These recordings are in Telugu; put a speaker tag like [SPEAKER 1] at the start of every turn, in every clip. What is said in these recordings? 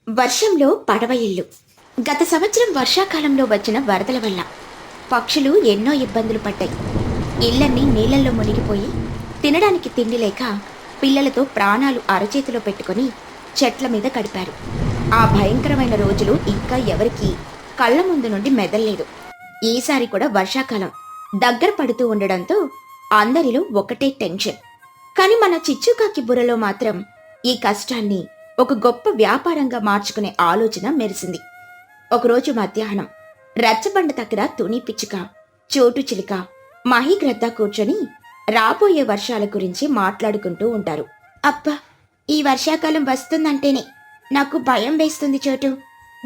[SPEAKER 1] వర్షంలో పడవ ఇల్లు. గత సంవత్సరం వర్షాకాలంలో వచ్చిన వరదల వల్ల పక్షులు ఎన్నో ఇబ్బందులు పడ్డాయి. ఇళ్లన్నీ నీళ్లలో మునిగిపోయి తినడానికి తిండి లేక పిల్లలతో ప్రాణాలు అరచేతిలో పెట్టుకొని చెట్ల మీద గడిపారు. ఆ భయంకరమైన రోజులు ఇంకా ఎవరికీ కళ్ళ ముందు నుండి మెదల్లేదు. ఈసారి కూడా వర్షాకాలం దగ్గర పడుతూ ఉండడంతో అందరిలో ఒకటే టెన్షన్. కాని మన చిచ్చుకాకి బుర్రలో మాత్రం ఈ కష్టాన్ని ఒక గొప్ప వ్యాపారంగా మార్చుకునే ఆలోచన మెరిసింది. ఒకరోజు మధ్యాహ్నం రచ్చబండ దగ్గర తుని పిచ్చుక, చోటు చిలుక, మహీగ్రద్ద కూర్చొని రాబోయే వర్షాల గురించి మాట్లాడుకుంటూ ఉంటారు. అబ్బా, ఈ వర్షాకాలం వస్తుందంటేనే నాకు భయం వేస్తుంది చోటు.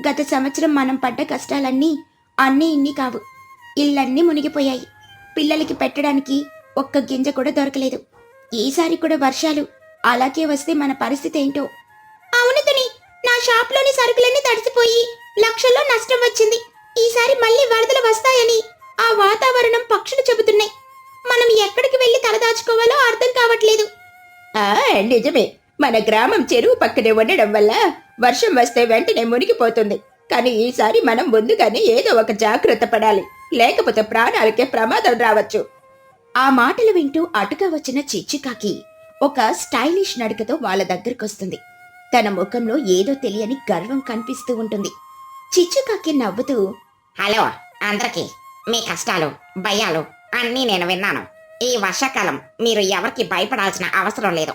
[SPEAKER 1] గత సంవత్సరం మనం పడ్డ కష్టాలన్నీ అన్నీ ఇన్ని కావు. ఇళ్ళన్నీ మునిగిపోయాయి. పిల్లలకి పెట్టడానికి ఒక్క గింజ కూడా దొరకలేదు. ఈసారి కూడా వర్షాలు అలాగే వస్తే మన పరిస్థితి ఏంటో. అవును తుని, నా షాప్లోని సరుకులన్నీ తడిసిపోయి లక్షల్లో నష్టం వచ్చింది. ఈసారి మళ్ళీ వరదలు వస్తాయని ఆ వాతావరణం పక్షులు చెబుతున్నాయి. మనం ఎక్కడికి వెళ్లి తలదాచుకోవాలో అర్థం కావట్లేదు.
[SPEAKER 2] నిజమే, మన గ్రామం చెరువు పక్కనే ఉండడం వల్ల వర్షం వస్తే వెంటనే మునిగిపోతుంది. కానీ ఈసారి మనం ముందుగానే ఏదో ఒక జాగ్రత్త పడాలి, లేకపోతే ప్రాణాలకే ప్రమాదం రావచ్చు.
[SPEAKER 1] ఆ మాటలు వింటూ అటుగా వచ్చిన చిచ్చుకాకి ఒక స్టైలిష్ నడకతో వాళ్ళ దగ్గరకొస్తుంది. తన ముఖంలో ఏదో తెలియని గర్వం కనిపిస్తూ ఉంటుంది. చిచ్చుకాకి నవ్వుతూ,
[SPEAKER 3] హలో అందరికీ, మీ కష్టాలు భయాలు అన్నీ నేను విన్నాను. ఈ వర్షాకాలం మీరు ఎవరికి భయపడాల్సిన అవసరం లేదు.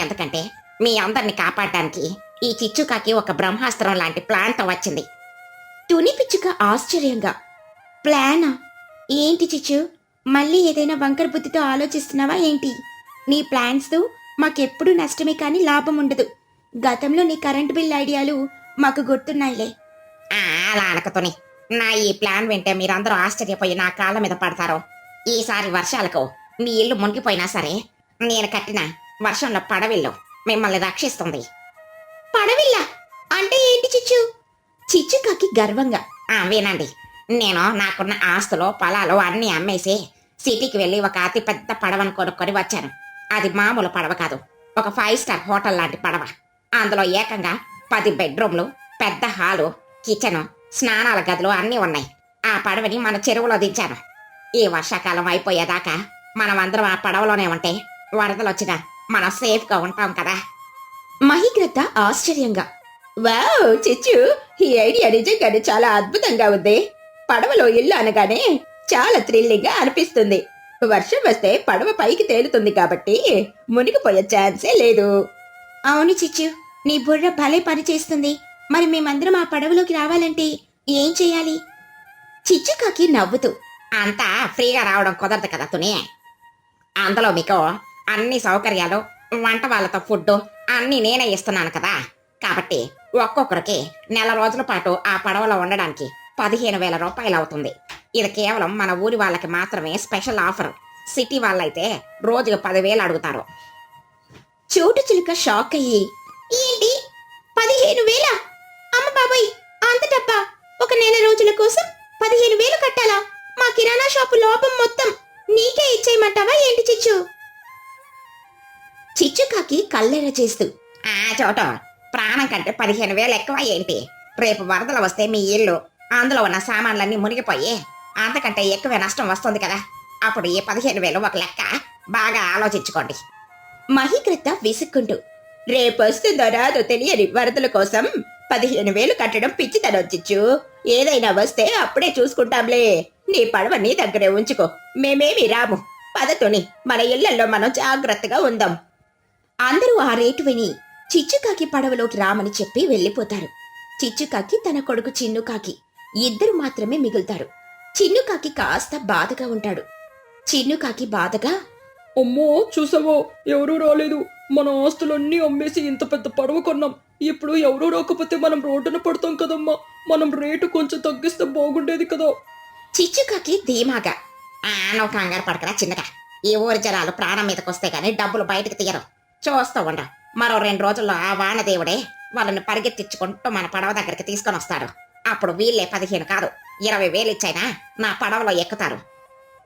[SPEAKER 3] ఎందుకంటే మీ అందరిని కాపాడడానికి ఈ చిచ్చుకాకి ఒక బ్రహ్మాస్త్రం లాంటి ప్లాన్తో వచ్చింది.
[SPEAKER 1] తుని పిచ్చుక ఆశ్చర్యంగా, ప్లానా? ఏంటి చిచ్చు, మళ్ళీ ఏదైనా వంకర బుద్ధితో ఆలోచిస్తున్నావా ఏంటి? నీ ప్లాన్స్తో మాకెప్పుడు నష్టమే కానీ లాభం ఉండదు. గతంలో నీ కరెంట్ బిల్ ఐడియాలు మాకు గుర్తున్నాయిలే.
[SPEAKER 3] అలా అనకతోని, నా ఈ ప్లాన్ వింటే మీరందరూ ఆశ్చర్యపోయి నా కాళ్ళ మీద పడతారు. ఈసారి వర్షాలకు మీ ఇల్లు మునిగిపోయినా సరే నేను కట్టిన వర్షంలో పడవిల్లు మిమ్మల్ని రక్షిస్తుంది.
[SPEAKER 1] పడవిల్లా అంటే ఏంటి చిచ్చు? చిచ్చుకాకి గర్వంగా,
[SPEAKER 3] వినండి, నేను నాకున్న ఆస్తులు పొలాలు అన్నీ అమ్మేసి సిటీకి వెళ్ళి ఒక అతి పెద్ద పడవను కొనుక్కొని వచ్చాను. అది మామూలు పడవ కాదు, ఒక 5 స్టార్ హోటల్ లాంటి పడవ. అందులో ఏకంగా 10 బెడ్రూమ్లు, పెద్ద హాలు, కిచెను, స్నానాల గదులు అన్నీ ఉన్నాయి. ఆ పడవని మన చెరువులో దించాను. ఈ వర్షాకాలం అయిపోయేదాకా మనం అందరం ఆ పడవలోనే ఉంటే వరదలు వచ్చినా మనం సేఫ్గా ఉంటాం కదా.
[SPEAKER 1] మహీగ్రద్ద ఆశ్చర్యంగా,
[SPEAKER 2] వావ్ చిచ్చు, ఈ ఐడియా నిజంగానే చాలా అద్భుతంగా ఉంది. పడవలో ఇల్లు అనగానే చాలా థ్రిల్లింగ్గా అనిపిస్తుంది. వర్షం వస్తే పడవ పైకి తేలుతుంది కాబట్టి మునిగిపోయే ఛాన్సే లేదు.
[SPEAKER 1] అవును చిచ్చు, నీ బుర్ర భలే పని చేస్తుంది. మరి మేమందరం ఆ పడవలోకి రావాలంటే ఏం చెయ్యాలి? చిచ్చుకాకి నవ్వుతూ,
[SPEAKER 3] అంతా ఫ్రీగా రావడం కుదరదు కదా తుని. అందులో మీకు అన్ని సౌకర్యాలు, వంట వాళ్ళతో ఫుడ్ అన్నీ నేనే ఇస్తున్నాను కదా. కాబట్టి ఒక్కొక్కరికి నెల రోజుల పాటు ఆ పడవలో ఉండడానికి 15,000 రూపాయలు అవుతుంది. ఇది కేవలం మన ఊరి వాళ్ళకి మాత్రమే స్పెషల్ ఆఫర్. సిటీ వాళ్ళైతే రోజుకు 10,000 అడుగుతారు.
[SPEAKER 1] చోటు చిలుక షాక్ అయ్యి, ఏంటి 15,000? అమ్మ బాబాయ్, అంత డబ్బా? ఒక నెల రోజుల కోసం 15,000 కట్టాలా? మా కిరాణా షాపు లోపం మొత్తం నీకే ఇచ్చేయమంటావా ఏంటి చిచ్చు? చిచ్చుకాకి కళ్ళెర చేస్తూ,
[SPEAKER 3] చోట ప్రాణం కంటే 15,000 ఎక్కువ ఏంటి? రేపు వరదలు వస్తే మీ ఇల్లు, అందులో ఉన్న సామాన్లన్నీ మునిగిపోయి అంతకంటే ఎక్కువ నష్టం వస్తుంది కదా. అప్పుడు ఈ 15,000 ఒక లెక్క. బాగా ఆలోచించుకోండి.
[SPEAKER 1] మహీగ్రద్ద విసుక్కుంటూ,
[SPEAKER 2] రేపొస్తుందో రాదో తెలియని వరదల కోసం 15,000 కట్టడం పిచ్చితనం చిచ్చు. ఏదైనా వస్తే అప్పుడే చూసుకుంటాంలే. నీ పడవ నీ దగ్గరే ఉంచుకో, మేమేమి రాము. పదతోని మన ఇళ్లలో మనం జాగ్రత్తగా ఉందాం.
[SPEAKER 1] అందరూ ఆ రేటు విని చిచ్చుకాకి పడవలోకి రామని చెప్పి వెళ్ళిపోతారు. చిచ్చుకాకి తన కొడుకు చిన్నుకాకి ఇద్దరు మాత్రమే మిగులుతారు. చిన్నుకాకి కాస్త బాధగా ఉంటాడు. చిన్నుకాకి బాధగా,
[SPEAKER 4] అమ్మో చూసావో, ఎవరూ రాలేదు. మన ఆస్తులన్నీ అమ్మేసి ఇంత పెద్ద పడవ కొన్నాం. ఇప్పుడు ఎవరూ రాకపోతే మనం రోడ్డున పడతాం కదమ్మా. మనం రేటు కొంచెం తగ్గిస్తే బాగుండేది కదా.
[SPEAKER 1] చిచ్చుకాకి ధీమాగా,
[SPEAKER 3] నువ్వు కంగారు పడకరా చిన్నగా. ఈ ఊరి జనాలు ప్రాణం మీదకి వస్తే గానీ డబ్బులు బయటకు తీయరు. చూస్తూ ఉండ, మరో 2 రోజుల్లో ఆ వానదేవుడే వాళ్ళని పరిగెత్తించుకుంటూ మన పడవ దగ్గరికి తీసుకొని వస్తాడు. అప్పుడు వీళ్ళే 15 కాదు 20,000 ఇచ్చైనా నా పడవలో ఎక్కుతారు.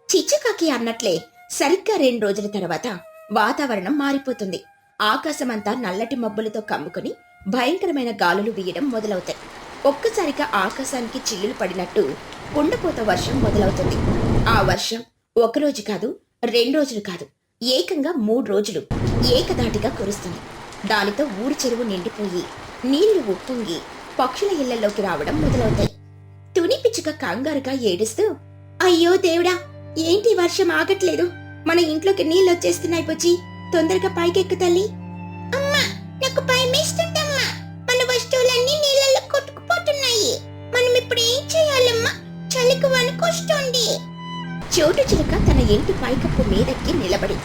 [SPEAKER 1] చిచ్చుకాకి అన్నట్లే సరిగ్గా 2 రోజుల తర్వాత వాతావరణం మారిపోతుంది. ఆకాశమంతా నల్లటి మబ్బులతో కమ్ముకుని భయంకరమైన గాలులు వీయడం మొదలవుతాయి. ఒక్కసారిగా ఆకాశానికి చిల్లులు పడినట్టు కుండపోత వర్షం మొదలవుతుంది. ఆ వర్షం ఒకరోజు కాదు, 2 రోజులు కాదు, ఏకంగా 3 రోజులు ఏకదాటిగా కురుస్తుంది. దానితో ఊరి చెరువు నిండిపోయి నీళ్లు ఉప్పొంగి పక్షుల ఇళ్లలోకి రావడం మొదలవుతాయి. తుని పిచ్చుక కంగారుగా ఏడుస్తూ, అయ్యో దేవుడా, ఏంటి వర్షం ఆగట్లేదు, మన ఇంట్లోకి నీళ్ళొచ్చేస్తున్నాయి బుజ్జి, తొందరగా పైకెక్కు తల్లి. అమ్మా, నాకు భయమేస్తుందమ్మా, మన వస్తువులన్నీ నీళ్ళల్లో కొట్టుకుపోతున్నాయి, మనం ఇప్పుడు ఏం చేయాలమ్మా, చలికి వణుకొస్తుంది. చోటు చిలుక తన ఇంటి పైకప్పు మీదెక్కి నిలబడి,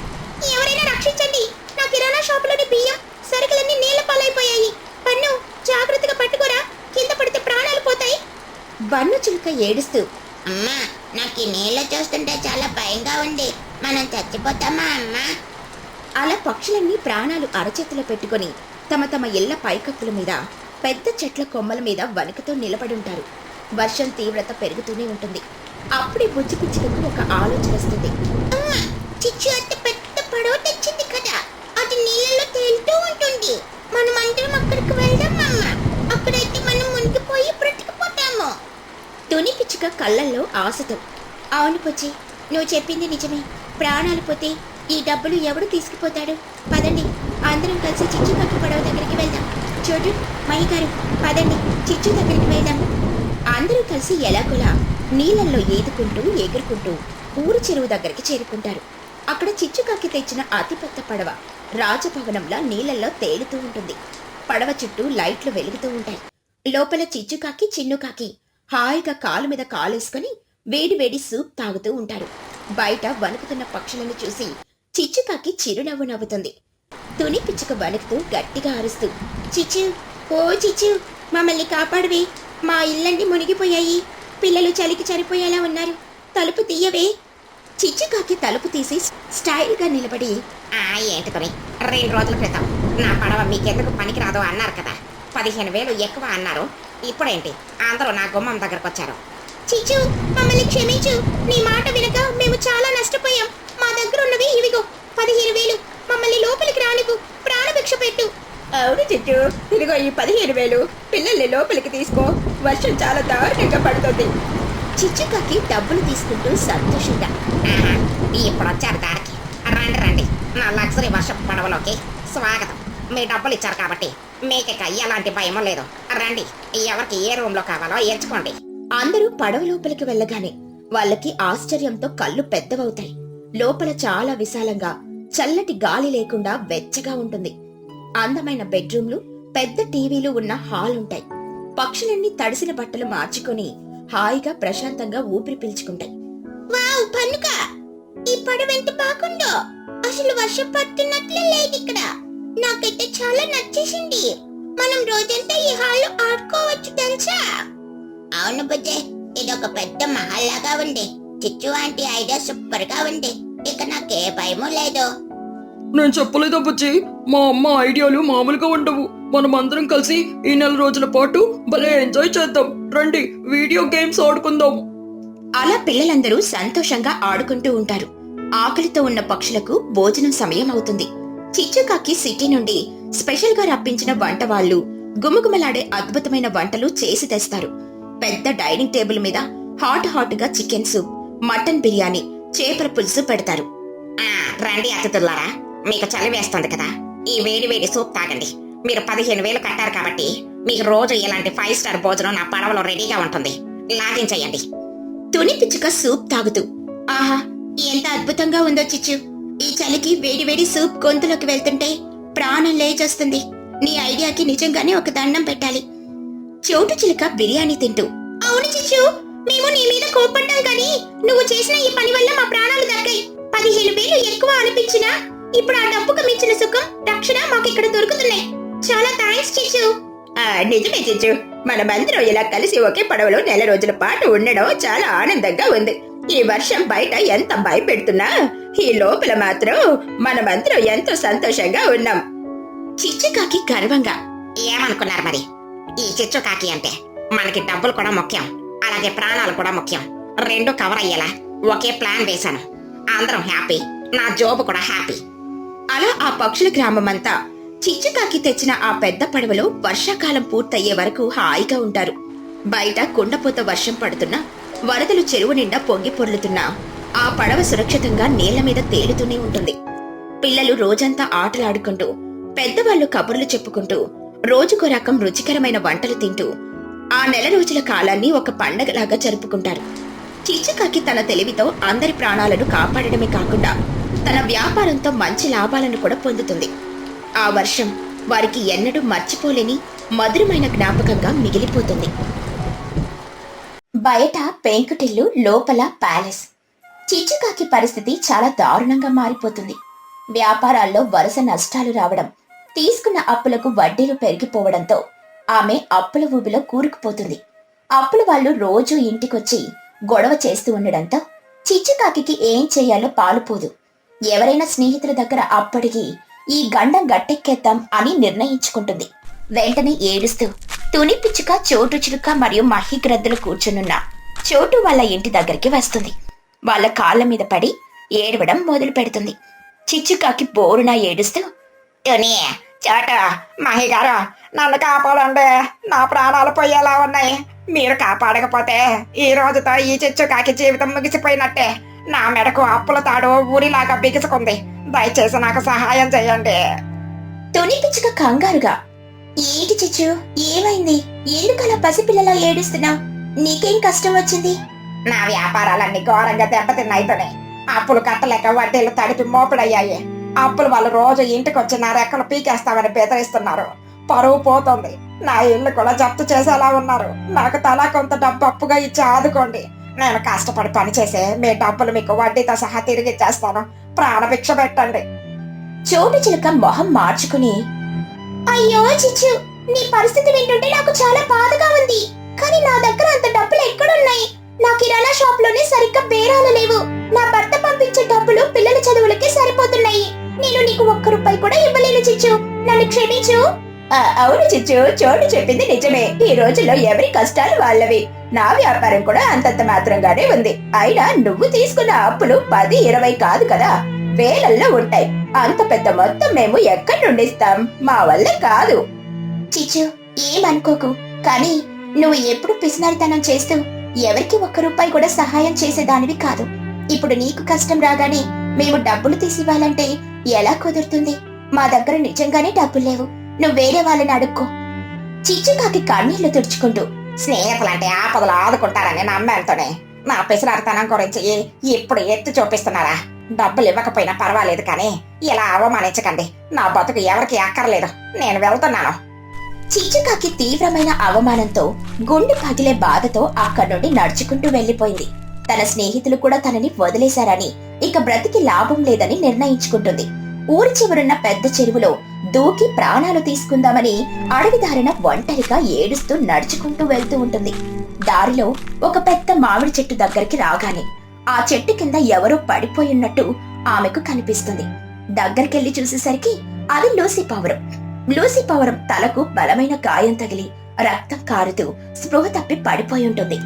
[SPEAKER 1] ఎవరైనా రక్షించండి, నా కిరాణా షాపులోని బియ్యం సరుకులన్నీ నీళ్ల పాలైపోయాయి, పన్ను జాగ్రత్తగా పట్టుకోరా, కింద పడితే ప్రాణాలు పోతాయి. బన్ను చిలుక ఏడుస్తూ,
[SPEAKER 3] అమ్మా, నాకు ఈ నీళ్ళు చూస్తుంటే చాలా భయంగా ఉంది, మనం చచ్చిపోతామా అమ్మా?
[SPEAKER 1] అలా పక్షులన్నీ ప్రాణాలు అరచేతిలో పెట్టుకుని తమ తమ ఇళ్ల పైకప్పుల మీద, పెద్ద చెట్ల కొమ్మల మీద వణుకుతో నిలబడుంటారు. వర్షం తీవ్రత పెరుగుతూనే ఉంటుంది. అప్పుడే బుజ్జి పిచ్చుకకు ఒక ఆలోచన వస్తుంది.
[SPEAKER 3] అమ్మా, చిచ్చు అత్త పెద్ద పడవ తెచ్చింది కదా, అది నీళ్ళలో తేలుతూ ఉంటుంది, మనం అందరం అక్కడికి వెళ్దాం అమ్మా, అక్కడైతే మనం మునిగిపోయి బ్రతికిపోతాము.
[SPEAKER 1] తుని పిచ్చుక కళ్ళల్లో ఆశతో, అవును పుచ్చి, నువ్వు చెప్పింది నిజమే, ప్రాణాలు పోతే ఈ డబ్బులు ఎవడు తీసుకుపోతాడు, పదండి అందరం కలిసి చిచ్చుకాకి పడవ దగ్గరికి వెళ్దాం. చూడు మహిగారు, పదండి చిచ్చు దగ్గరికి వెళ్దాం. అందరూ కలిసి ఎలాగోలా నీళ్ళల్లో ఈదుకుంటూ ఎగురుకుంటూ ఊరు చెరువు దగ్గరికి చేరుకుంటారు. అక్కడ చిచ్చుకాకి తెచ్చిన అతిపెద్ద పడవ రాజభవనంలా నీళ్ళల్లో తేలుతూ ఉంటుంది. పడవ చుట్టూ లైట్లు వెలుగుతూ ఉంటాయి. లోపల చిచ్చుకాకి చిన్నుకాకి హాయిగా కాలు మీద కాలేసుకుని వేడి వేడి సూప్ తాగుతూ ఉంటారు. బయట వణుకుతున్న పక్షులను చూసి చిచ్చుకాకి చిరునవ్వు నవ్వుతుంది. తుని పిచ్చుక వణుకుతూ గట్టిగా అరుస్తూ, చిచ్చు, ఓ చిచ్చు, మమ్మల్ని కాపాడవే, మా ఇళ్ళన్నీ మునిగిపోయాయి, పిల్లలు చలికి చనిపోయేలా ఉన్నారు, తలుపు తీయవే. చిచ్చుకాకి తలుపు తీసి స్టైల్గా నిలబడి,
[SPEAKER 3] ఏంటి కొని 2 రోజుల క్రితం నా పడవ మీకెందుకు పనికిరాదు అన్నారు కదా, 15,000 ఎక్కువ అన్నారు, ఇప్పుడేంటి అందరూ నా గుమ్మం దగ్గరకు వచ్చారు.
[SPEAKER 1] చిచ్చు, మమ్మల్ని క్షమించు, నీ మాట వినక మేము చాలా నష్టపోయాం, మా దగ్గర ఉన్నవి ఇవిగో 15,000, మమ్మల్ని లోపలికి రానివ్వు, ప్రాణభిక్ష పెట్టు.
[SPEAKER 2] అవును చిచ్చు, ఇదిగో ఈ 15,000, పిల్లల్ని లోపలికి తీసుకో, వర్షం చాలా దారుణంగా పడుతుంది.
[SPEAKER 1] చిచ్చుకాకి డబ్బులు తీసుకుంటూ సంతోషంగా,
[SPEAKER 3] ఆహా, ఇప్పుడు వచ్చారు దారికి, రండి రండి నా లగ్జరీ వర్షపు పడవలోకి స్వాగతం. మీ డబ్బులు ఇచ్చారు కాబట్టి మీకిక ఎలాంటి భయమో లేదు, రండి, ఎవరికి ఏ రూమ్ లో కావాలో ఎంచుకోండి.
[SPEAKER 1] అందరూ పడవ లోపలికి వెళ్ళగానే వాళ్ళకి ఆశ్చర్యంతో కళ్ళు పెద్దవవుతాయి. లోపల చాలా విశాలంగా, చల్లటి గాలి లేకుండా వెచ్చగా ఉంటుంది. అందమైన బెడ్రూమ్లు, పెద్ద టీవీలు ఉన్న హాల్ ఉంటాయి. పక్షులన్నీ తడిసిన బట్టలు మార్చుకొని హాయిగా ప్రశాంతంగా ఊపిరి పీల్చుకుంటాయి.
[SPEAKER 3] వావ్ పన్నుక, ఈ పడవ ఎంత బాగుందో, అసలు వర్షం పడుతున్నట్లే లేదు ఇక్కడ, నాకైతే చాలా నచ్చేసింది, మనం రోజంతా ఈ హాల్లో ఆడుకోవచ్చు తెలుసా? అవును బుజ్జే, ఇదొక పెద్ద మహల్ లాగా ఉంది, చిచ్చు ఆంటీ ఐడియా సూపర్ గా ఉంది, ఇక నాకే భయమూ లేదు.
[SPEAKER 4] నేను చెప్పలేదా బుజ్జి, మా అమ్మ ఐడియాలు మామూలుగా ఉండవు, మనం అందరం కలిసి ఈ 4 రోజుల పాటు భలే ఎంజాయ్ చేద్దాం, రండి వీడియో గేమ్స్ ఆడుకుందాం.
[SPEAKER 1] అలా పిల్లలందరూ సంతోషంగా ఆడుకుంటూ ఉంటారు. ఆకలితో ఉన్న పక్షులకు భోజనం సమయం అవుతుంది. చిచ్చుకాకి సిటీ నుండి స్పెషల్ గా రప్పించిన వంట వాళ్ళు గుమగుమలాడే అద్భుతమైన వంటలు చేసి తెస్తారు. పెద్ద డైనింగ్ టేబుల్ మీద హాట్ గా చికెన్ సూప్, మటన్ బిర్యానీ, చేపల పులుసు పెడతారు.
[SPEAKER 3] రండి అతిథులారా, మీకు చలి వేస్తుంది కదా, ఈ వేడి వేడి సూప్ తాగండి. మీరు 15,000 కట్టారు కాబట్టి మీకు రోజు ఇలాంటి 5 స్టార్ భోజనం నా పడవలో రెడీగా ఉంటుంది, లాగించేయండి.
[SPEAKER 1] తుని పిచ్చుక సూప్ తాగుతూ, ఆహా, ఎంత అద్భుతంగా ఉందో చిచ్చు, ఈ చలికి వేడి వేడి సూప్ గొంతులోకి వెళ్తుంటే ప్రాణం లేచొస్తుంది, నీ ఐడియాకి నిజంగానే ఒక దండం పెట్టాలి. చోటు చిలుక బిర్యానీ తింటూ, అవును చిచ్చు, మేము నీ మీద కోపడ్డాం కానీ నువ్వు చేసిన ఈ పని వల్ల మా ప్రాణాలు దక్కాయి. 15,000 ఎక్కువ అనిపించినా ఇప్పుడు ఆ డబ్బుకు మించిన సుఖం, రక్షణ మాకు ఇక్కడ దొరుకుతున్నాయి. చాలా థ్యాంక్స్ చిచ్చు.
[SPEAKER 2] నిజమే చిచ్చు, మనమందరం ఇలా కలిసి ఒకే పడవలో 4 రోజుల పాటు ఉండడం చాలా ఆనందంగా ఉంది. ఈ వర్షం బయట ఎంత భయపెడుతున్నా ఈ లోపల మాత్రం మనమందరం ఎంతో సంతోషంగా ఉన్నాం.
[SPEAKER 1] చిచ్చుకాకి గర్వంగా,
[SPEAKER 3] ఏమనుకున్నారు మరి, ఈ చిచ్చుకాకి అంటే మనకి డబ్బులు కూడా ముఖ్యం, అలాగే ప్రాణాలు కూడా ముఖ్యం, 2 కవర్ అయ్యేలా ఒకే ప్లాన్ వేశాను, అందరం హ్యాపీ, నా జోబు కూడా హ్యాపీ.
[SPEAKER 1] అలా ఆ పక్షుల గ్రామమంతా చిచ్చుకాకి తెచ్చిన ఆ పెద్ద పడవలో వర్షాకాలం పూర్తయ్యే వరకు హాయిగా ఉంటారు. బయట కుండపోత వర్షం పడుతున్నా, వరదలు చెరువు నిండా పొంగి పొర్లుతున్నా ఆ పడవ సురక్షితంగా నీళ్ల మీద తేలుతూనే ఉంటుంది. పిల్లలు రోజంతా ఆటలాడుకుంటూ, పెద్దవాళ్లు కబుర్లు చెప్పుకుంటూ, రోజుకో రకం రుచికరమైన వంటలు తింటూ ఆ నెల రోజుల కాలాన్ని ఒక పండగలాగా జరుపుకుంటారు. చిచ్చుకాకి తన తెలివితో అందరి ప్రాణాలను కాపాడడమే కాకుండా తన వ్యాపారంతో మంచి లాభాలను కూడా పొందుతుంది. ఆ వర్షం వారికి ఎన్నడూ మర్చిపోలేని మధురమైన జ్ఞాపకంగా మిగిలిపోతుంది. బయట పెంకుటిల్లు, లోపల ప్యాలెస్. చిచ్చుకాకి పరిస్థితి చాలా దారుణంగా మారిపోతుంది. వ్యాపారాల్లో వరుస నష్టాలు రావడం, తీసుకున్న అప్పులకు వడ్డీలు పెరిగిపోవడంతో ఆమె అప్పుల ఊబిలో కూరుకుపోతుంది. అప్పుల వాళ్ళు రోజూ ఇంటికొచ్చి గొడవ చేస్తూ ఉండడంతో చిచ్చుకాకి ఏం చేయాలో పాలుపోదు. ఎవరైనా స్నేహితుల దగ్గర అప్పటికి ఈ గండం గట్టెక్కేద్దాం అని నిర్ణయించుకుంటుంది. వెంటనే ఏడుస్తూ తుని పిచ్చుక, చోటు చిలుక మరియు మహిగ్రద్దలు కూర్చునున్న చోటు వాళ్ళ ఇంటి దగ్గరికి వస్తుంది. వాళ్ళ కాళ్ళ మీద పడి ఏడవడం మొదలు పెడుతుంది. చిచ్చుకాకి బోరున ఏడుస్తూ,
[SPEAKER 3] టుని, చోట, మహిగారు, నన్ను కాపాడండి, నా ప్రాణాలు పోయేలా ఉన్నాయి. మీరు కాపాడకపోతే ఈ రోజుతో ఈ చిచ్చుకాకి జీవితం ముగిసిపోయినట్టే. నా మెడకు అప్పుల తాడు ఊరిలాగా బిగుసుకుంది. దయచేసి నాకు సహాయం చేయండి.
[SPEAKER 1] తుని పిచ్చుక కంగారుగా, ఏంటి చిచ్చు, ఏమైంది? ఎందుకలా పసిపిల్లలా ఏడుస్తున్నావు? నీకేం కష్టం వచ్చింది?
[SPEAKER 3] నా వ్యాపారాలన్నీ ఘోరంగా దెబ్బతిన్నాయి టుని. అప్పులు కట్టలేక వడ్డీలు తడిపి మోపుడయ్యాయి. అప్పులు వాళ్ళు రోజు ఇంటికి వచ్చి నా రెక్కలు పీకేస్తామని బెదిరిస్తున్నారు. పరువు పోతుంది. నా ఇల్లు కూడా జప్తు చేసేలా ఉన్నారు. నాకు తలా కొంత డబ్బు అప్పుగా ఇచ్చి ఆదుకోండి. నేను కష్టపడి పనిచేసే మీ డబ్బులు మీకు వడ్డీతో సహా తిరిగి ఇచ్చేస్తాను. ప్రాణభిక్ష పెట్టండి.
[SPEAKER 1] చోటు చిలుక మొహం మార్చుకుని, అయ్యో చిచ్చు, నీ పరిస్థితి వింటుంటే నాకు చాలా బాధగా ఉంది. కానీ నా దగ్గర అంత డబ్బులు ఎక్కడున్నాయి? నా కిరాణా షాప్ లోనే సరిగ్గా బేరాలు లేవు. నా భర్త పంపించే డబ్బులు పిల్లల చదువులకి సరిపోతున్నాయి. నేను నీకు ₹1 కూడా ఇవ్వలేను చిచ్చు, నన్ను క్షమించు. అవును చిచ్చు, చోటు చెప్పింది నిజమే. ఈ రోజుల్లో ఎవరి కష్టాలు వాళ్ళవి. నా వ్యాపారం కూడా అంతంత మాత్రంగానే ఉంది. అయినా నువ్వు తీసుకున్న అప్పులు 10-20 కాదు కదా, వేలల్లో ఉంటాయి. అంత పెద్ద మొత్తం మేము ఎక్కడి నుండి ఇస్తాం? మా వల్ల కాదు. చిచ్చు, ఏమనుకోకు, కానీ నువ్వు ఎప్పుడు పిసినారితనం చేస్తూ ఎవరికి ₹1 కూడా సహాయం చేసేదానివి కాదు. ఇప్పుడు నీకు కష్టం రాగానే మేము డబ్బులు తీసివ్వాలంటే ఎలా కుదురుతుంది? మా దగ్గర నిజంగానే డబ్బులు లేవు. నువ్వు వేరే వాళ్ళని అడుక్కో. చిచ్చుకాకి కన్నీళ్లు తుడుచుకుంటూ,
[SPEAKER 3] స్నేహితులంటే ఆపదలు ఆదుకుంటారని నమ్మేంతోనే నా పిసినారితనం గురించి ఇప్పుడు ఎత్తి చూపిస్తున్నారా? డబ్బులు ఇవ్వకపోయినా పర్వాలేదు, కానీ ఇలా అవమానించకండి. నా బతుకు ఎవరికి అక్కర్లేదు. నేను వెళ్తున్నాను.
[SPEAKER 1] చిచ్చుకాకి తీవ్రమైన అవమానంతో, గుండె పగిలే బాధతో అక్కడి నుండి నడుచుకుంటూ వెళ్లిపోయింది. తన స్నేహితులు కూడా తనని వదిలేశారని, ఇక బ్రతికి లాభం లేదని నిర్ణయించుకుంటుంది. ఊరి చివరున్న పెద్ద చెరువులో దూకి ప్రాణాలు తీసుకుందామని అడవిదారిన ఒంటరిగా ఏడుస్తూ నడుచుకుంటూ వెళ్తూ ఉంటుంది. దారిలో ఒక పెద్ద మామిడి చెట్టు దగ్గరికి రాగానే ఆ చెట్టు కింద ఎవరో పడిపోయున్నట్టు ఆమెకు కనిపిస్తుంది. దగ్గరికెళ్లి చూసేసరికి అది లూసీ పావురం. లూసీ పావురం తలకు బలమైన గాయం తగిలి రక్తం కారుతూ స్పృహ తప్పి పడిపోయి ఉంటుంది.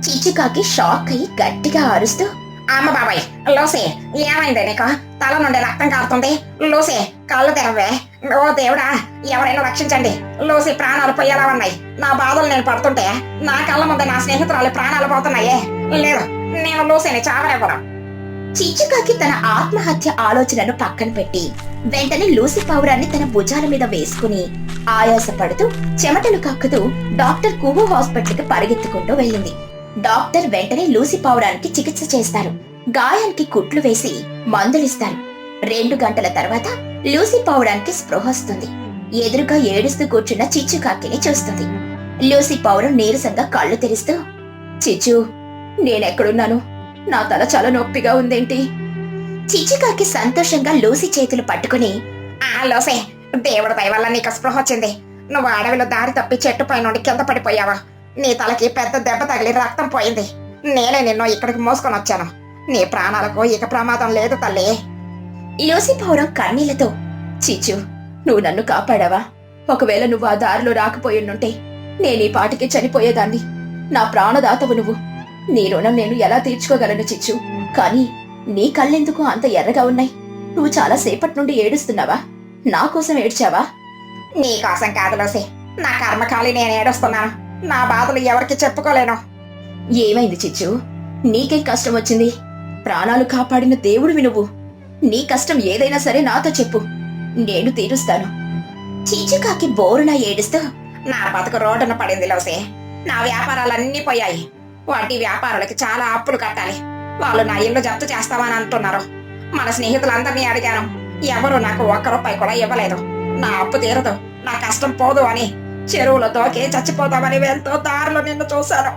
[SPEAKER 1] చిచ్చుకాకి షాక్ అయి గట్టిగా అరుస్తూ,
[SPEAKER 3] అమ్మ బాబాయ్, లూసీ, ఏమైంది నీకు? తల నుండి రక్తం కారుతుంది. లూసీ, కళ్ళు తెరవే. ఓ దేవుడా, ఎవరైనా రక్షించండి. లూసీ ప్రాణాలు పోయేలా ఉన్నాయి. నా బాధలు నేను పడుతుంటే నా కళ్ళ ముందు నా స్నేహితురాలు ప్రాణాలు పోతున్నాయే. లేదు, నేను లూసీని చావనివ్వను.
[SPEAKER 1] చిచ్చుకాకి తన ఆత్మహత్య ఆలోచనను పక్కన పెట్టి వెంటనే లూసీ పావురాన్ని తన భుజాల మీద వేసుకుని ఆయాసపడుతూ చెమటలు కక్కుతూ డాక్టర్ కుహు హాస్పిటల్ కి పరిగెత్తుకుంటూ వెళ్ళింది. డాక్టర్ వెంటనే లూసీ పావురానికి చికిత్స చేస్తారు. గాయానికి కుట్లు వేసి మందులిస్తారు. 2 గంటల తర్వాత లూసీ పావురానికి స్పృహ వస్తుంది. ఎదురుగా ఏడుస్తూ కూర్చున్న చిచ్చుకాకిని చూస్తుంది. లూసీ పావురం నీరసంగా కళ్ళు తెరుస్తూ, చిచ్చు, నేనెక్కడున్నాను? నా తల చాలా నొప్పిగా ఉందేంటి? చిచ్చుకాకి సంతోషంగా లూసీ చేతులు పట్టుకుని,
[SPEAKER 3] లూసీ, దేవుడి దయ వల్ల నీకు స్పృహ వచ్చింది. నువ్వు అడవిలో దారి తప్పి చెట్టు పై నుండి కింద పడిపోయావా? నీ తలకి పెద్ద దెబ్బ తగిలి రక్తం పోయింది. నేనే నిన్ను ఇక్కడికి మోసుకొని వచ్చాను. నీ ప్రాణాలకు ఇక ప్రమాదం లేదు తల్లి.
[SPEAKER 1] లూసీ పావురం కన్నీళ్లతో, చిచ్చు, నువ్వు నన్ను కాపాడావా? ఒకవేళ నువ్వు ఆ దారిలో రాకపోయినుంటే నేను ఈ పాటికి చనిపోయేదాన్ని. నా ప్రాణదాతవు నువ్వు. నీ రుణం నేను ఎలా తీర్చుకోగలను చిచ్చు? కానీ నీ కళ్ళెందుకు అంత ఎర్రగా ఉన్నాయి? నువ్వు చాలా సేపటి నుండి ఏడుస్తున్నావా? నా కోసం ఏడ్చావా?
[SPEAKER 3] నీకోసం కాదు లూసీ, నా కర్మకాలి నేను ఏడుస్తున్నాను. నా బాధలు ఎవరికి చెప్పుకోలేను.
[SPEAKER 1] ఏమైంది చిచ్చు? నీకేం కష్టం వచ్చింది? ప్రాణాలు కాపాడిన దేవుడివి నువ్వు. నీ కష్టం ఏదైనా సరే నాతో చెప్పు, నేను తీరుస్తాను. చిచ్చుకాకి బోరున ఏడుస్తూ,
[SPEAKER 3] నా బతుకు రోడ్డున పడింది లూసీ. నా వ్యాపారాలన్నీ పోయాయి. వడ్డీ వ్యాపారులకి చాలా అప్పులు కట్టాలి. వాళ్ళు నా ఇల్లు జప్తు చేస్తామని అంటున్నారు. మన స్నేహితులందరినీ అడిగాను, ఎవరు నాకు ఒక్క రూపాయి కూడా ఇవ్వలేదు. నా అప్పు తీరదు, నా కష్టం పోదు అని చెరువులో దోకి చచ్చిపోతామని ఎంతో దారిలో నిన్ను చూశాను.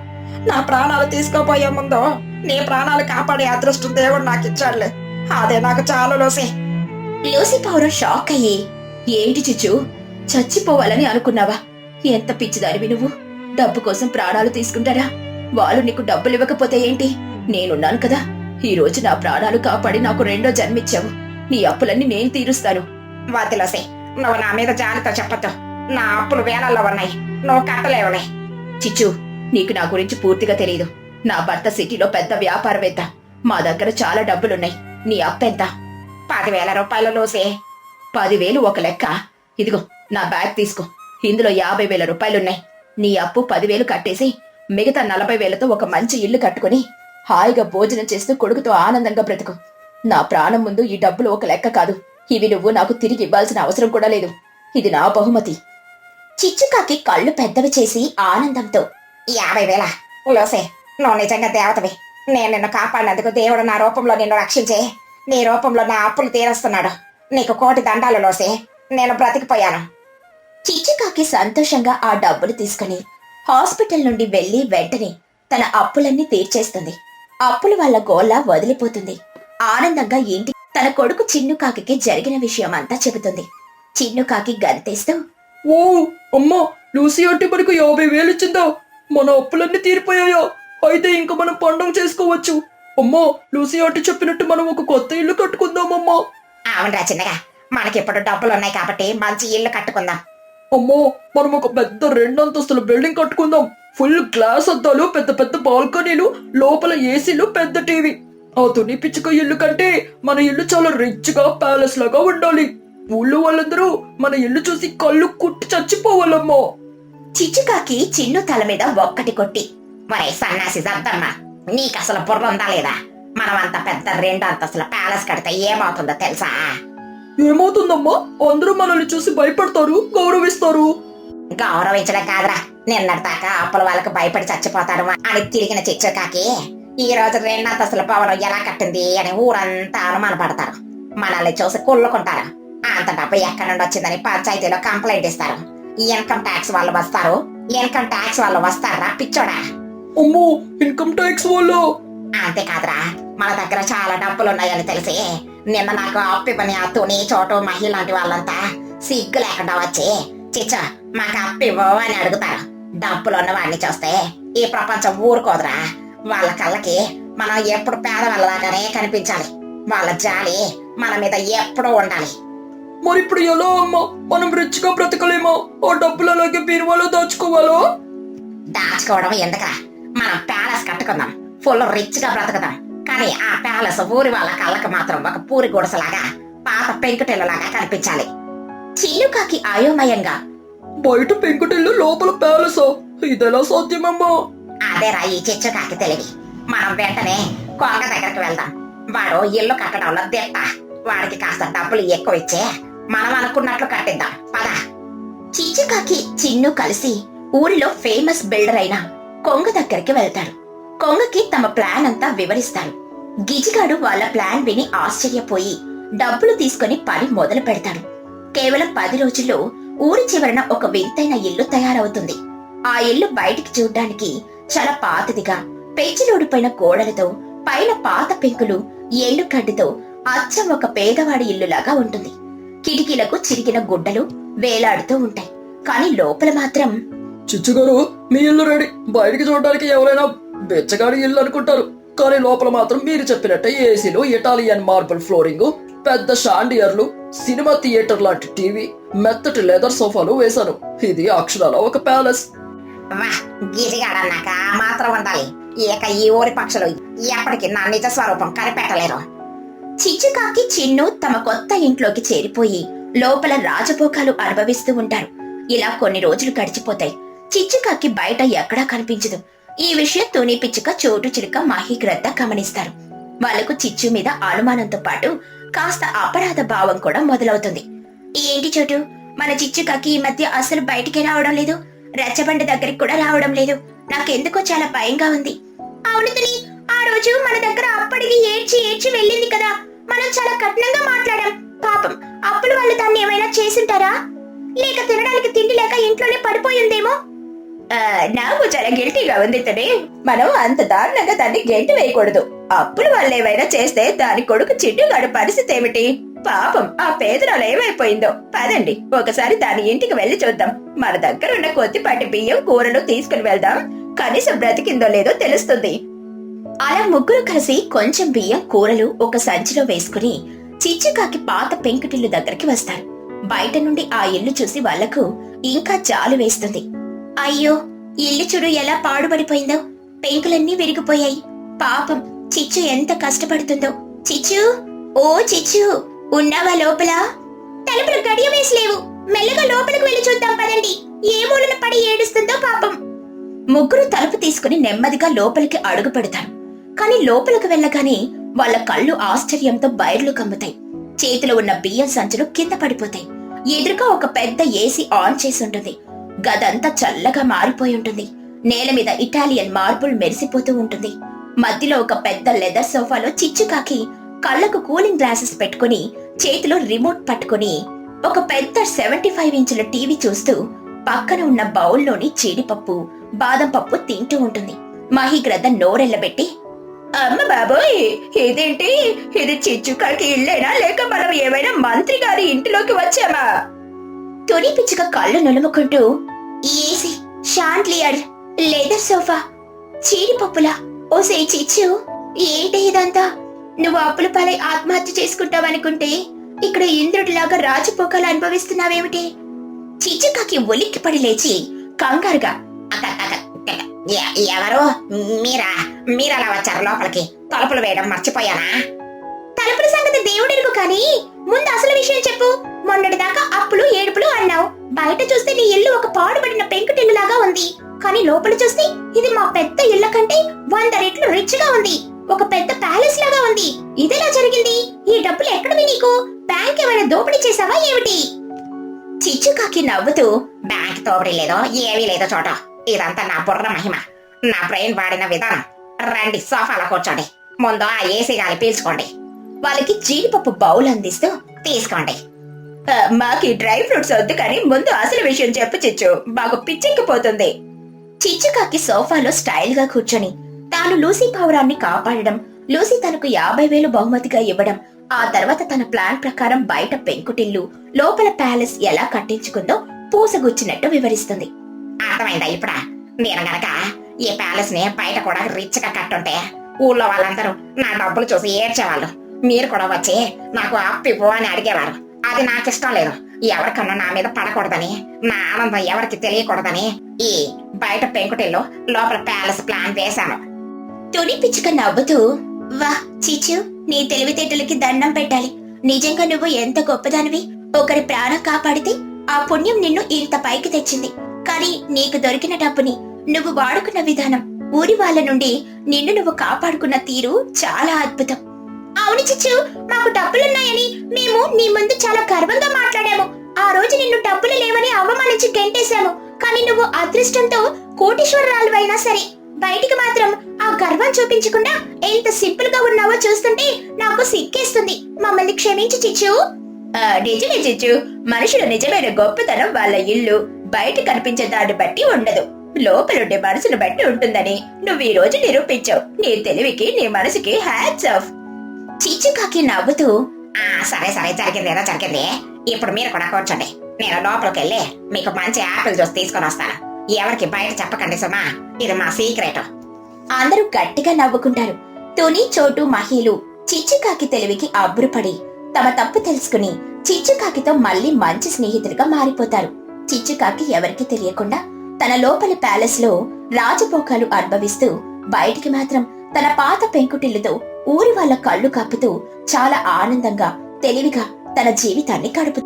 [SPEAKER 3] నా ప్రాణాలు తీసుకోపోయే ముందు నీ ప్రాణాలు కాపాడే అదృష్టం దేవుడు నాకు ఇచ్చాడులే. అదే నాకు చాలు లూసీ.
[SPEAKER 1] లూసీ పౌరం షాక్ అయ్యి, ఏంటి చిచ్చు, చచ్చిపోవాలని అనుకున్నావా? ఎంత పిచ్చిదానివి నువ్వు. డబ్బు కోసం ప్రాణాలు తీసుకుంటారా? వాళ్ళు నీకు డబ్బులు ఇవ్వకపోతే ఏంటి? నేనున్నాను కదా. ఈ రోజు నా ప్రాణాలు కాపాడి నాకు రెండో జన్మిచ్చావు. నీ అప్పులన్నీ నేను తీరుస్తాను.
[SPEAKER 3] వద్దు లూసీ, నువ్వు నా మీద జాలితో చెప్పొద్దు. నా అప్పులు వేలల్లో ఉన్నాయి, నువ్వు కట్టలేవులే.
[SPEAKER 1] చిచ్చు, నీకు నా గురించి పూర్తిగా తెలియదు. నా భర్త సిటీలో పెద్ద వ్యాపారవేత్త. మా దగ్గర చాలా డబ్బులున్నాయి. నీ అప్పెంత?
[SPEAKER 3] 10,000 రూపాయలు లూసీ.
[SPEAKER 1] 10,000 ఒక లెక్క. ఇదిగో నా బ్యాగ్ తీసుకో. ఇందులో 50,000 రూపాయలున్నాయి. నీ అప్పు 10,000 కట్టేసి మిగతా 40,000తో ఒక మంచి ఇల్లు కట్టుకుని హాయిగా భోజనం చేస్తూ కొడుకుతో ఆనందంగా బ్రతుకు. నా ప్రాణం ముందు ఈ డబ్బులు ఒక లెక్క కాదు. ఇవి నువ్వు నాకు తిరిగి ఇవ్వాల్సిన అవసరం కూడా లేదు. ఇది నా బహుమతి. చిచ్చుకాకి కళ్ళు పెద్దవి చేసి ఆనందంతో,
[SPEAKER 3] 50,000 లూసీ, నువ్వు నిజంగా దేవతవి. నేను నిన్ను కాపాడినందుకు దేవుడు నా రూపంలో నిన్ను రక్షించే నీ రూపంలో నా అప్పులు తీరుస్తున్నాడు. నీకు 1,000,000 దండాలు లూసీ. నేను బ్రతికిపోయాను.
[SPEAKER 1] చిచ్చుకాకి సంతోషంగా ఆ డబ్బులు తీసుకుని హాస్పిటల్ నుండి వెళ్లి వెంటనే తన అప్పులన్నీ తీర్చేస్తుంది. అప్పుల వల్ల గోళ్ళ వదిలిపోతుంది. ఆనందంగా ఇంటి తన కొడుకు చిన్నుకాకి జరిగిన విషయం అంతా చెబుతుంది. చిన్నుకాకి గంతేస్తూ,
[SPEAKER 4] ఓ అమ్మా, లూసీ అంటే మనకు 50,000 ఇచ్చిందా? మన అప్పులన్నీ తీరిపోయాయా? అయితే ఇంకా మనం పండుగ చేసుకోవచ్చు. అమ్మా, లూసీ అంటే చెప్పినట్టు మనం ఒక కొత్త ఇల్లు కట్టుకుందామమ్మా.
[SPEAKER 3] అవునరా చిన్నగా, మనకిప్పుడు డబ్బులు ఉన్నాయి కాబట్టి మంచి ఇల్లు కట్టుకుందాం.
[SPEAKER 4] అమ్మో, మనం ఒక పెద్ద 2 అంతస్తుల బిల్డింగ్ కట్టుకుందాం. ఫుల్ గ్లాస్ అద్దాలు, పెద్ద పెద్ద బాల్కనీలు, లోపల ఏసీలు, పెద్ద టీవీ. ఆ తుని పిచ్చుక ఇల్లు కంటే మన ఇల్లు చాలా రిచ్ గా ప్యాలెస్ లాగా ఉండాలి. ఊళ్ళో వాళ్ళందరూ మన ఇల్లు చూసి కళ్ళు కుట్టి చచ్చిపోవాలమ్మా.
[SPEAKER 1] చిచ్చుకాకి చిన్ను తల మీద ఒక్కటి కొట్టి,
[SPEAKER 3] మరే సన్నాసి దద్దమ్మ, నీకు అసలు బుర్ర ఉందా లేదా? మనం అంత పెద్ద 2 అంతస్తుల ప్యాలెస్ కడితే ఏమవుతుందో తెలుసా?
[SPEAKER 4] ఏమవుతుందమ్మా? అందరూ మనల్ని చూసి భయపడతారు, గౌరవిస్తారు.
[SPEAKER 3] గౌరవించడం కాదురా, నిన్నటిదాకా అప్పుల వాళ్ళకు భయపడి చచ్చిపోతాడు అని తిరిగిన చిచ్చుకాకి ఈ రోజు 2 అంతస్తుల భవనం ఎలా కట్టింది అని ఊరంతా అనుమానపడతారు. మనల్ని చూసి కుళ్ళుకుంటారు. అంత డబ్బు ఎక్కడి నుండి వచ్చిందని పంచాయతీలో కంప్లైంట్ ఇస్తారు. ఇన్కమ్ ట్యాక్స్ వాళ్ళు వస్తారు. ఇన్కమ్ ట్యాక్స్ వాళ్ళు వస్తారా పిచ్చోడా?
[SPEAKER 4] అమ్మో, ఇన్కమ్ ట్యాక్స్ వాళ్ళు.
[SPEAKER 3] అంతేకాదురా, మన దగ్గర చాలా డబ్బులు ఉన్నాయని తెలిసి నిన్న నాకు అప్పిపని అత్తుని చోటు మహి లాంటి వాళ్ళంతా సిగ్గు లేకుండా వచ్చి చిచ్చా మాకు అప్పివ్వు అని అడుగుతారు. డబ్బులున్న వాడిని చూస్తే ఈ ప్రపంచం ఊరుకోదురా. వాళ్ళ కళ్ళకి మనం ఎప్పుడు పేదవాళ్ళలాగానే కనిపించాలి. వాళ్ళ జాలి మన మీద ఎప్పుడూ ఉండాలి.
[SPEAKER 4] మరి ఇప్పుడు ఎలా అమ్మా? మనం రిచ్ గా బ్రతకలేమా? ఆ డబ్బులు అలాగే బీరువాలో దాచుకోవాలో?
[SPEAKER 3] దాచుకోవడం ఎందుకురా, మనం ప్యాలెస్ కట్టుకుందాం, ఫుల్ రిచ్ గా బ్రతుకుదాం. కానీ ఆ ప్యాలెస్ ఊరి వాళ్ళ కళ్ళకి మాత్రం ఒక పూరి గుడిసెలాగా, పాత పెంకుటిల్లులాగా కనిపించాలి.
[SPEAKER 1] చిన్నుకాకి అయోమయంగా,
[SPEAKER 4] బయట పెంకుటిల్లు, లోపల ప్యాలెస్, ఇదెలా సాధ్యమమ్మా?
[SPEAKER 3] అదేరా ఈ చిచ్చుకాకి తెలివి. మనం వెంటనే కొంగ దగ్గరికి వెళ్దాం. వాడు ఇల్లు కట్టడంలో దిట్ట. వాడికి కాస్త డబ్బులు ఎక్కువ ఇచ్చే మనం అనుకున్నట్లు కట్టిద్దాం. పద.
[SPEAKER 1] చిచ్చుకాకి చిన్ను కలిసి ఊరిలో ఫేమస్ బిల్డర్ అయిన కొంగ దగ్గరికి వెళ్తాడు. కొంగకి తమ ప్లాన్ అంతా వివరిస్తారు. గిజిగాడు వాళ్ళ ప్లాన్ విని ఆశ్చర్యపోయి డబ్బులు తీసుకుని పని మొదలు పెడతాడు. కేవలం 10 రోజుల్లో ఊరి చివరన ఒక వింతైన ఇల్లు తయారవుతుంది. ఆ ఇల్లు బయటికి చూడ్డానికి చాలా పాతదిగా, పెంచిలోడిపోయిన గోడలతో, పైన పాత పెంకులు, ఎండుగడ్డితో అచ్చం ఒక పేదవాడి ఇల్లులాగా ఉంటుంది. కిటికీలకు చిరిగిన గుడ్డలు వేలాడుతూ ఉంటాయి. కానీ లోపల మాత్రం,
[SPEAKER 4] చిచ్చుగారు, మీ ఇల్లు రెడీ. బయటికి చూడడానికి ఎవరైనా బెచ్చగాడి ఇల్లు అనుకుంటారు, కానీ లోపల మాత్రం మీరు చెప్పినట్టే ఏసీలు, ఇటాలియన్ మార్బుల్ ఫ్లోరింగ్, పెద్ద షాండియర్లు, సినిమా థియేటర్ లాంటి టీవీ, మెత్తటి లెదర్ సోఫాలు వేశాను. ఇది అక్షరాల ఒక ప్యాలెస్.
[SPEAKER 3] వా, గిజిగాడన్నాక ఆ మాత్రం ఉండాలి. ఇక ఈ ఊరి పక్షులు ఎప్పటికీ నా నిజ స్వరూపం కనిపెట్టలేరు.
[SPEAKER 1] చిచ్చుకాకి చిన్ను తమ కొత్త ఇంట్లోకి చేరిపోయి లోపల రాజభోగాలు అనుభవిస్తూ ఉంటారు. ఇలా కొన్ని రోజులు గడిచిపోతాయి. చిచ్చుకాకి బయట ఎక్కడా కనిపించదు. ఈ విషయం తుని పిచ్చుక, చోటు చిలుక, మహిగ్రద్ద గమనిస్తారు. వాళ్లకు చిచ్చు మీద అనుమానంతో పాటు కాస్త అపరాధ భావం కూడా మొదలవుతుంది. ఏంటి చోటు, మన చిచ్చుకాకి ఈ మధ్య అసలు బయటికి రావడం లేదు, రచ్చబండ దగ్గరికి కూడా రావడం లేదు. నాకెందుకో చాలా భయంగా ఉంది. అవును తుని, ఆ రోజు మన దగ్గర అప్పటికి ఏడ్చి ఏడ్చి వెళ్ళింది కదా, మనం చాలా కఠినంగా మాట్లాడాం. పాపం అప్పులు వాళ్ళు దాన్ని ఏమైనా చేసుంటారా? లేక తినడానికి తిండి లేక ఇంట్లోనే పడిపోయిందేమో.
[SPEAKER 2] నాకు చాలా గిల్టీగా ఉంది తుని. మనం అంత దారుణంగా దాన్ని గెంటి వేయకూడదు. అప్పులు వాళ్ళు ఏమైనా చేస్తే దాని కొడుకు చిట్టుగాడు పరిస్థితి ఏమిటి? పాపం ఆ పేదరాలు ఏమైపోయిందో. పదండి ఒకసారి దాని ఇంటికి వెళ్లి చూద్దాం. మన దగ్గర ఉన్న కొద్దిపాటి బియ్యం, కూరలు తీసుకుని వెళ్దాం. కనీసం బ్రతికిందో లేదో తెలుస్తుంది.
[SPEAKER 1] అలా ముగ్గురు కలిసి కొంచెం బియ్యం, కూరలు ఒక సంచిలో వేసుకుని చిచ్చుకాకి పాత పెంకుటిల్లు దగ్గరికి వస్తారు. బయట నుండి ఆ ఇల్లు చూసి వాళ్లకు ఇంకా జాలు వేస్తుంది. అయ్యో, ఇల్లు చూడు ఎలా పాడుపడిపోయిందో, పెంకులన్నీ విరిగిపోయాయి. పాపం చిచ్చు ఎంత కష్టపడుతుందో. చిచ్చు, ఓ చిచ్చు, ఉన్నావా లోపల? తలుపులు గడియ వేసలేవు. మెల్లగా లోపలికి వెళ్లి చూద్దాం పదండి. ఏ మూలన పడి ఏడుస్తుందో పాపం. ముగ్గురు తలుపు తీసుకుని నెమ్మదిగా లోపలికి అడుగు పెడతారు. కాని లోపలికి వెళ్ళగానే వాళ్ళ కళ్ళు ఆశ్చర్యంతో బయర్లు కమ్ముతాయి. చేతిలో ఉన్న బియ్యం సంచులు కింద పడిపోతాయి. ఎదురుగా ఒక పెద్ద ఏసీ ఆన్ చేసి ఉంటుంది. గదంతా చల్లగా మారిపోయి ఉంటుంది. నేల మీద ఇటాలియన్ మార్బుల్ మెరిసిపోతూ ఉంటుంది. మధ్యలో ఒక పెద్ద లెదర్ సోఫాలో చిచ్చుకాకి కళ్లకు కూలింగ్ గ్లాసెస్ పెట్టుకుని చేతిలో రిమోట్ పట్టుకుని ఒక పెద్ద 75 ఇంచుల టీవీ చూస్తూ పక్కన ఉన్న బౌల్లోని జీడిపప్పు, బాదం పప్పు తింటూ ఉంటుంది. మహిగ్రద్ద నోరెళ్లబెట్టి,
[SPEAKER 2] అమ్మ బాబోయ్, ఇదేంటి? ఇది చిచ్చుకాకి ఇల్లేనా, లేక మనం ఏమైనా మంత్రి గారి ఇంటిలోకి వచ్చామా?
[SPEAKER 1] తుని పిచ్చుక కళ్ళు నులుముకుంటూ, ఏసీ, షాండ్లియర్, లెదర్ సోఫా, జీడిపప్పులా. ఓసే చిచ్చు, ఏంటి ఇదంతా? నువ్వు అప్పుల పాలై ఆత్మహత్య చేసుకుంటావనుకుంటే ఇక్కడ ఇంద్రుడిలాగా రాజపోకాలు అనుభవిస్తున్నావేమిటి? చిచ్చుకాకి ఉలిక్కిపడి లేచి కంగారుగా,
[SPEAKER 3] ఎవరు? మీరలా వచ్చారు లోపలికి? తలుపులు వేయడం మర్చిపోయానా?
[SPEAKER 1] తలుపుల సంగతి దేవుడెరుగు కానీ ముందు అసలు విషయం చెప్పు. మొన్నటిదాకా అప్పులు ఏడుపులు అన్నావు. బయట చూస్తే నీ ఇల్లు ఒక పాడుబడిన పెంకుటిల్లులాగా ఉంది. కానీ లోపల చూస్తే ఇది మా పెద్ద ఇళ్ల కంటే 100 రెట్లు రిచ్ గా ఉంది. ఒక పెద్ద ప్యాలెస్ లాగా ఉంది. ఇదెలా జరిగింది? ఈ డబ్బులు ఎక్కడివి నీకు? బ్యాంక్ ఏమైనా దోపిడీ చేసావా ఏమిటి?
[SPEAKER 3] చిచ్చుకాకి నవ్వుతూ, బ్యాంక్ దోపిడీ లేదో ఏమీ లేదో చోట. ఇదంతా నా బుర్ర మహిమ, నా బ్రెయిన్ వాడిన విధానం. రండి సోఫాలో కూర్చోండి. ముందు ఆ ఏసీ గాలి పీల్చుకోండి.
[SPEAKER 1] వాళ్ళకి జీడిపప్పు బౌల్ అందిస్తూ,
[SPEAKER 3] తీసుకోండి.
[SPEAKER 2] మాకి డ్రై ఫ్రూట్స్ వద్దు, కానీ ముందు అసలు విషయం చెప్పు చిచ్చు. మాకు పిచ్చెక్కిపోతుంది.
[SPEAKER 1] చిచ్చుకాకి సోఫాలో స్టైల్ గా కూర్చొని తాను లూసీ పావురాన్ని కాపాడడం, లూసీ తనకు 50,000 బహుమతిగా ఇవ్వడం, ఆ తర్వాత తన ప్లాన్ ప్రకారం బయట పెంకుటిల్లు, లోపల ప్యాలెస్ ఎలా కట్టించుకుందో పూసగుచ్చినట్టు వివరిస్తుంది.
[SPEAKER 3] అర్థమైందా ఇప్పుడా? నేను గనక ఈ ప్యాలెస్ ని బయట కూడా రిచ్ గా కట్టుంటే ఊళ్ళో వాళ్ళందరూ నా డబ్బులు చూసి ఏడ్చేవాళ్ళు. మీరు కూడా వచ్చి నాకు అప్పివ్వు అని అడిగేవారు. అది నాకు ఇష్టం లేదు. ఎవరికన్నా నా మీద పడకూడదని, నా ఆనందం ఎవరికి తెలియకూడదని ఈ బయట పెంకుటిల్లు, లోపల ప్యాలెస్ ప్లాన్ వేశాను.
[SPEAKER 1] తుని పిచ్చుక నవ్వుతూ, వా చిచ్చు, నీ తెలివితేటలకి దండం పెట్టాలి. నిజంగా నువ్వు ఎంత గొప్పదానివి. ఒకరి ప్రాణం కాపాడితే ఆ పుణ్యం నిన్ను ఇంత పైకి తెచ్చింది. కానీ నీకు దొరికిన డబ్బుని నువ్వు వాడుకున్న విధానం, ఊరి వాళ్ళ నుండి నిన్ను నువ్వు కాపాడుకున్న తీరు చాలా అద్భుతం. అవును చిచ్చు, మాకు డబ్బులున్నాయని మేము నీ ముందు చాలా గర్వంగా మాట్లాడాము. ఆ రోజు నిన్ను డబ్బులు లేవని అవమానించి గెంటేశాము. కానీ నువ్వు అదృష్టంతో కోటీశ్వరరాలువైనా సరే బయటికి మాత్రం ఆ గర్వం చూపించకుండా ఎంత సింపుల్ గా ఉన్నావో చూస్తుంటే నాకు సిగ్గేస్తుంది. మమ్మల్ని క్షమించు చిచ్చు.
[SPEAKER 2] నిజమే చిచ్చు, మనుషుల నిజమైన గొప్పతనం వాళ్ళ ఇల్లు బయట కనిపించే దాన్ని బట్టి ఉండదు, లోపలుండే మనసును బట్టి ఉంటుందని నువ్వు ఈ రోజు నిరూపించావు. నీ తెలివికి, నీ మనసుకి హ్యాట్స్ ఆఫ్.
[SPEAKER 1] చిచ్చుకాకి నవ్వుతూ,
[SPEAKER 3] సరే సరే, జరిగింది ఏదో జరిగింది. ఇప్పుడు మీరు కూడా కూర్చోండి. నేను లోపలికి వెళ్ళి మీకు మంచి యాపిల్ జ్యూస్ తీసుకొని వస్తాను. ఎవరికి బయట చెప్పకండి సుమా, ఇది మా సీక్రెట్.
[SPEAKER 1] అందరూ గట్టిగా నవ్వుకుంటారు. తుని, చోటు, మహిలు చిచ్చుకాకి తెలివికి అబ్బురపడి తమ తప్పు తెలుసుకుని చిచ్చుకాకితో మళ్ళీ మంచి స్నేహితులుగా మారిపోతారు. చిచ్చుకాకి ఎవరికి తెలియకుండా తన లోపలి ప్యాలెస్ లో రాజభోగాలు అనుభవిస్తూ బయటికి మాత్రం తన పాత పెంకుటిల్లుతో ఊరి వాళ్ళ కళ్ళు కప్పుతూ చాలా ఆనందంగా, తెలివిగా తన జీవితాన్ని గడుపుతుంది.